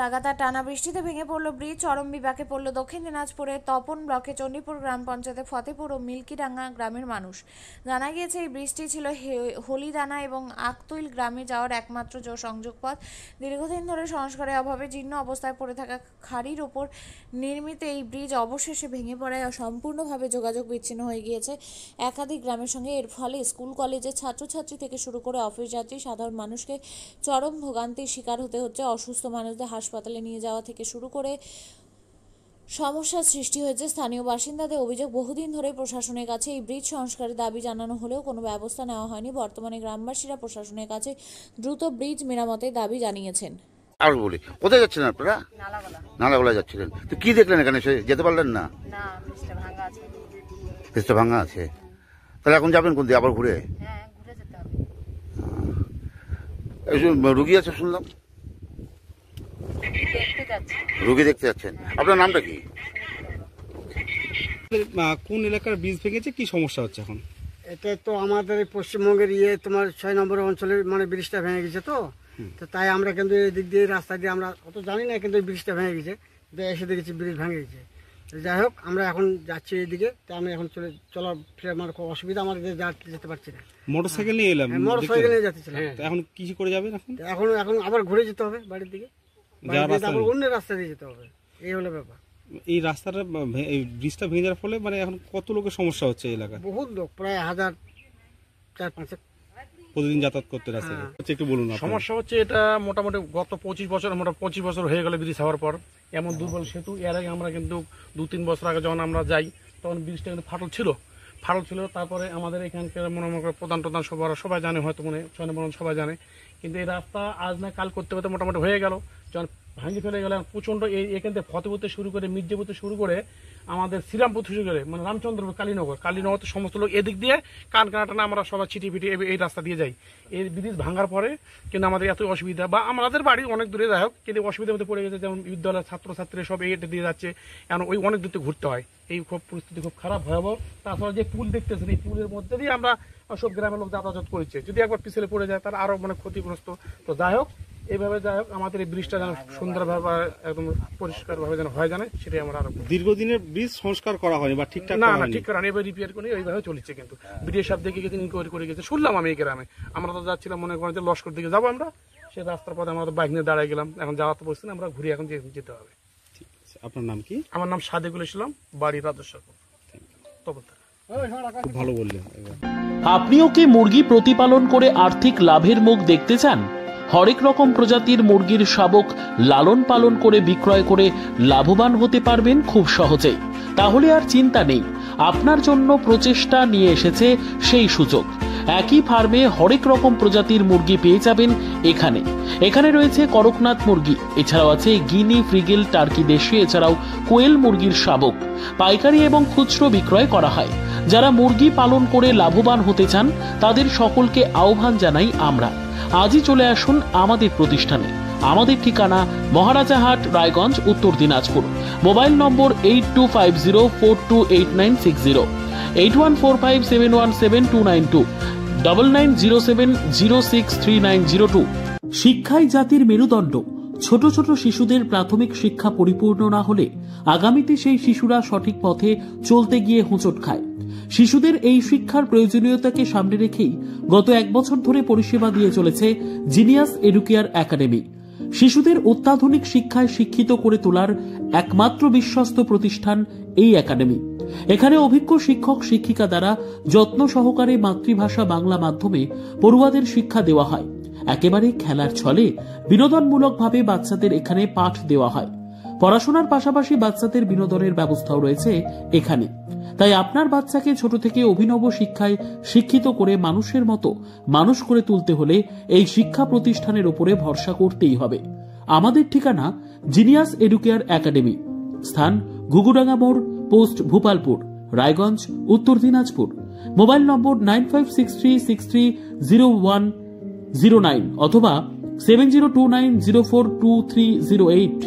লাগাতার টানা বৃষ্টিতে ভেঙে পড়ল ব্রিজ। চরম বিপাকে পড়ল দক্ষিণ দিনাজপুরের তপন ব্লকে চণ্ডীপুর গ্রাম পঞ্চায়েতের ফতেপুর ও মিল্কিডাঙ্গা গ্রামের মানুষ। জানা গিয়েছে এই বৃষ্টি ছিল হলিদানা এবং আকতৈল গ্রামে যাওয়ার একমাত্র সংযোগ পথ। দীর্ঘদিন ধরে সংস্কারের অভাবে জীর্ণ অবস্থায় পড়ে থাকা খাড়ির ওপর নির্মিত এই ব্রিজ অবশেষে ভেঙে পড়ায় সম্পূর্ণভাবে যোগাযোগ বিচ্ছিন্ন হয়ে গিয়েছে একাধিক গ্রামের সঙ্গে। এর ফলে স্কুল কলেজের ছাত্রছাত্রী থেকে শুরু করে অফিস যাত্রী সাধারণ মানুষকে চরম ভোগান্তির শিকার হতে হচ্ছে। অসুস্থ মানুষদের হাসপাতালে নিয়ে যাওয়া থেকে শুরু করে সমস্যার সৃষ্টি হয়েছে। স্থানীয় বাসিন্দাদের অভিযোগ, বহুদিন ধরে প্রশাসনের কাছে এই ব্রিজ সংস্কারের দাবি জানানো হলেও কোনো ব্যবস্থা নেওয়া হয়নি। বর্তমানে গ্রামবাসীরা প্রশাসনের কাছে দ্রুত ব্রিজ মেরামতের দাবি জানিয়েছেন। আর বলি, কোথায় যাচ্ছেন আপনারা? নালাগোলা যাচ্ছিলেন, তো কি দেখলেন এখানে? সে যেতে পারলেন না? ব্রিজটা ভাঙা আছে। তাহলে এখন যাবেন কোন দিকে? আবার ঘুরে? রুগী আছে শুনলাম, রুগী দেখতে যাচ্ছেন। আপনার নামটা কি? কোন এলাকার ব্রিজ ভেঙেছে, কি সমস্যা হচ্ছে এখন? এটা তো আমাদের পশ্চিমবঙ্গের তোমার 6 নম্বর অঞ্চলের মানে ব্রিজটা ভেঙে গেছে। তো তাই আমরা কিন্তু এই দিক দিয়ে রাস্তা দিয়ে আমরা অত জানি না, কিন্তু ব্রিজটা ভেঙে গেছে। এসে দেখেছি ব্রিজ ভেঙে গেছে। যাই হোক, আমরা এখন যাচ্ছি এইদিকে। তো আমি এখন চলাফেরা আমার খুব অসুবিধা, আমার যেতে পারছি না। মোটরসাইকেল নিয়ে এলাম। মোটরসাইকেল নিয়ে যাচ্ছিলাম। এখন কি করে যাবেন? এখন আবার ঘুরে যেতে হবে বাড়ির দিকে, অন্য রাস্তা দিয়ে যেতে হবে। এই হলো ব্যাপার। এই রাস্তাটা, এই ব্রিজটা ভেঙে যাওয়ার ফলে মানে এখন কত লোকের সমস্যা হচ্ছে এই এলাকায়? বহুত লোক, প্রায় 1000-4-5 প্রতিদিন যাতায়াত করতে রাস্তা। একটু বলুন। সমস্যা হচ্ছে এটা মোটামুটি গত 25 বছর হয়ে গেল ব্রিজ হওয়ার পর। এমন দুর্বল সেতু। এর আগে আমরা কিন্তু 2-3 বছর আগে যখন আমরা যাই তখন ব্রিজটা কিন্তু ফাটল ছিল। তারপরে আমাদের এখানকার মনে প্রধান সবাই জানে, হয়তো মনে সবাই জানে। কিন্তু এই রাস্তা আজ না কাল করতে করতে মোটামুটি হয়ে গেল। যখন ভাঙি ফেলে গেল প্রচণ্ড, এখান থেকে ফতেপুর শুরু করে মির্জাপুর শুরু করে আমাদের শ্রীরামপুর শুরু করে মানে রামচন্দ্রপুর, কালীনগর তো সমস্ত লোক এদিক দিয়ে কানকাটা আমরা সবাই ছিটি ফিটি এই রাস্তা দিয়ে যাই। এই ব্রিজ ভাঙার পরে কিন্তু আমাদের এত অসুবিধা, বা আমাদের বাড়ি অনেক দূরে, যাই হোক কিন্তু অসুবিধার মধ্যে পড়ে গেছে। যেমন বিদ্যালয়ের ছাত্রছাত্রী সব এইটা দিয়ে যাচ্ছে, এখন ওই অনেক দূরতে ঘুরতে হয়। এই খুব পরিস্থিতি খুব খারাপ, ভয়াবহ। তাছাড়া যে পুল দেখতেছেন, এই পুলের মধ্যে দিয়ে আমরা সব গ্রামের লোক যাতায়াত করেছে। যদি একবার পিছলে পড়ে যায় তারা আরো মানে ক্ষতিগ্রস্ত। তো যাই হোক, এইভাবে যাই হোক আমাদের এই ব্রিজটা যেন সুন্দরভাবে একদম পরিষ্কারভাবে যেন হয় জানে, সেটাই আমরা আরো। দীর্ঘদিনের ব্রিজ সংস্কার করা হয়নি বা ঠিকঠাক না ঠিক করা নেই, এবার রিপেয়ার করে এইভাবে চলছে। কিন্তু ব্রিজ সব দেখে গেছে, ইনকোয়ারি করে গেছে শুনলাম আমি এই গ্রামে। আমরা তো যাচ্ছিলাম মনে করেন যে লস্কর দিকে যাবো আমরা, সেই রাস্তার পথে আমরা বাইক নিয়ে দাঁড়ায় গেলাম। এখন যাওয়া তো বলছি না, আমরা ঘুরে এখন যেতে হবে। ঠিক আছে, আপনার নাম কি? আমার নাম সাদেকুল ইসলাম, বাড়ি রাজস্বপুর। খুব ভালো বললেন। আপনিও কি মুরগি প্রতিপালন করে আর্থিক লাভের মুখ দেখতে চান? হরেক রকম প্রজাতির মুরগির শাবক লালন পালন করে বিক্রয় করে লাভবান হতে পারবেন খুব সহজেই। তাহলে আর চিন্তা নেই, আপনার জন্য প্রচেষ্টা নিয়ে এসেছে সেই সুযোগ। একই ফার্মে হরেক রকম প্রজাতির মুরগি পেয়ে যাবেন এখানে রয়েছে করকনাথ মুরগি, এছাড়াও আছে গিনি, ফ্রিগেল, টার্কি দেশি, এছাড়াও কোয়েল মুরগির শাবক। পাইকারি এবং খুচরো বিক্রয় করা হয়। যারা মুরগি পালন করে লাভবান হতে চান তাদের সকলকে আহ্বান জানাই আমরা। আজই চলে আসুন আমাদের প্রতিষ্ঠানে। আমাদের ঠিকানা মহারাজাহাট, রায়গঞ্জ, উত্তর দিনাজপুর। মোবাইল নম্বর 8250428960, 8145717292, 9907063902। শিক্ষাই জাতির মেরুদণ্ড। ছোট ছোট শিশুদের প্রাথমিক শিক্ষা পরিপূর্ণ না হলে আগামীতে সেই শিশুরা সঠিক পথে চলতে গিয়ে হোঁচট খায়। শিশুদের এই শিক্ষার প্রয়োজনীয়তাকে সামনে রেখেই গত 1 বছর ধরে পরিষেবা দিয়ে চলেছে জিনিয়াস এডুকেয়ার একাডেমি। শিশুদের অত্যাধুনিক শিক্ষায় শিক্ষিত করে তোলার একমাত্র বিশ্বস্ত প্রতিষ্ঠান এই একাডেমি। এখানে অভিজ্ঞ শিক্ষক শিক্ষিকা দ্বারা যত্ন সহকারে মাতৃভাষা বাংলা মাধ্যমে পড়ুয়াদের শিক্ষা দেওয়া হয়। একেবারে খেলার ছলে বিনোদনমূলকভাবে বাচ্চাদের এখানে পাঠ দেওয়া হয়। পড়াশোনার পাশাপাশি বাচ্চাদের বিনোদনের ব্যবস্থাও রয়েছে এখানে। তাই আপনার বাচ্চাকে ছোট থেকে অভিনব শিক্ষায় শিক্ষিত করে মানুষের মতো মানুষ করে তুলতে হলে এই শিক্ষা প্রতিষ্ঠানের উপরে ভরসা করতেই হবে। আমাদের ঠিকানা জিনিয়াস এডুকেয়ার একাডেমি, স্থান ঘুঘুডাঙ্গা মোড়, পোস্ট ভূপালপুর, রায়গঞ্জ, উত্তর দিনাজপুর। মোবাইল নম্বর 9563630109 অথবা 7029042308।